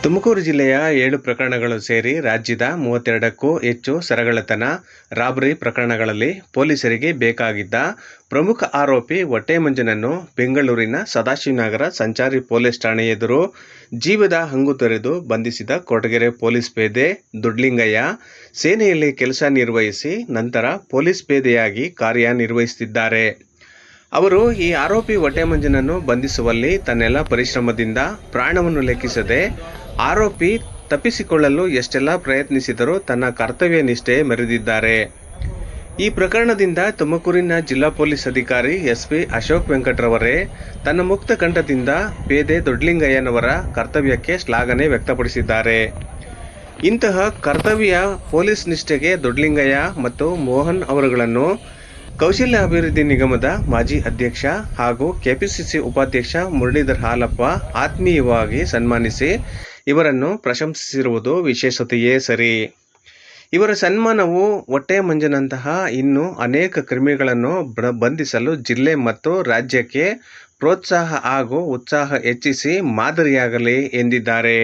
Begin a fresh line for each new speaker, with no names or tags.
ತುಮಕೂರು ಜಿಲ್ಲೆಯ 7 ಪ್ರಕರಣಗಳು ಸೇರಿ ರಾಜ್ಯದ 32ಕ್ಕೂ ಹೆಚ್ಚು ಸರಗಳ್ಳತನ, ರಾಬರಿ ಪ್ರಕರಣಗಳಲ್ಲಿ ಪೊಲೀಸರಿಗೆ ಬೇಕಾಗಿದ್ದ ಪ್ರಮುಖ ಆರೋಪಿ ಹೊಟ್ಟೆಮಂಜನನ್ನು ಬೆಂಗಳೂರಿನ ಸದಾಶಿವನಗರ ಸಂಚಾರಿ ಪೊಲೀಸ್ ಠಾಣೆ ಎದುರು ಜೀವದ ಹಂಗು ತೊರೆದು ಬಂಧಿಸಿದ ಕೊರಟಗೆರೆ ಪೊಲೀಸ್ ಪೇದೆ ದೊಡ್ಡಲಿಂಗಯ್ಯ ಸೇನೆಯಲ್ಲಿ ಕೆಲಸ ನಿರ್ವಹಿಸಿ ನಂತರ ಪೊಲೀಸ್ ಪೇದೆಯಾಗಿ ಕಾರ್ಯನಿರ್ವಹಿಸುತ್ತಿದ್ದಾರೆ. ಅವರು ಈ ಆರೋಪಿ ಹೊಟ್ಟೆಮಂಜನನ್ನು ಬಂಧಿಸುವಲ್ಲಿ ತನ್ನೆಲ್ಲ ಪರಿಶ್ರಮದಿಂದ ಪ್ರಾಣವನ್ನು ಲೆಕ್ಕಿಸದೆ ಆರೋಪಿ ತಪ್ಪಿಸಿಕೊಳ್ಳಲು ಎಷ್ಟೆಲ್ಲ ಪ್ರಯತ್ನಿಸಿದರೂ ತನ್ನ ಕರ್ತವ್ಯ ನಿಷ್ಠೆ ಮೆರೆದಿದ್ದಾರೆ. ಈ ಪ್ರಕರಣದಿಂದ ತುಮಕೂರಿನ ಜಿಲ್ಲಾ ಪೊಲೀಸ್ ಅಧಿಕಾರಿ ಎಸ್ಪಿ ಅಶೋಕ್ ವೆಂಕಟ್ರವರೇ ತನ್ನ ಮುಕ್ತ ಕಂಠದಿಂದ ಪೇದೆ ದೊಡ್ಡಲಿಂಗಯ್ಯನವರ ಕರ್ತವ್ಯಕ್ಕೆ ಶ್ಲಾಘನೆ ವ್ಯಕ್ತಪಡಿಸಿದ್ದಾರೆ. ಇಂತಹ ಕರ್ತವ್ಯ ಪೊಲೀಸ್ ನಿಷ್ಠೆಗೆ ದೊಡ್ಡಲಿಂಗಯ್ಯ ಮತ್ತು ಮೋಹನ್ ಅವರುಗಳನ್ನು ಕೌಶಲ್ಯ ಅಭಿವೃದ್ಧಿ ನಿಗಮದ ಮಾಜಿ ಅಧ್ಯಕ್ಷ ಹಾಗೂ ಕೆಪಿಸಿಸಿ ಉಪಾಧ್ಯಕ್ಷ ಮುರಳೀಧರ್ ಹಾಲಪ್ಪ ಆತ್ಮೀಯವಾಗಿ ಸನ್ಮಾನಿಸಿ ಇವರನ್ನು ಪ್ರಶಂಸಿಸಿರುವುದು ವಿಶೇಷತೆಯೇ ಸರಿ. ಇವರ ಸನ್ಮಾನವು ಹೊಟ್ಟೆಮಂಜನಂತಹ ಇನ್ನೂ ಅನೇಕ ಕ್ರಿಮಿಗಳನ್ನು ಬಂಧಿಸಲು ಜಿಲ್ಲೆ ಮತ್ತು ರಾಜ್ಯಕ್ಕೆ ಪ್ರೋತ್ಸಾಹ ಹಾಗೂ ಉತ್ಸಾಹ ಹೆಚ್ಚಿಸಿ ಮಾದರಿಯಾಗಲಿ ಎಂದಿದ್ದಾರೆ.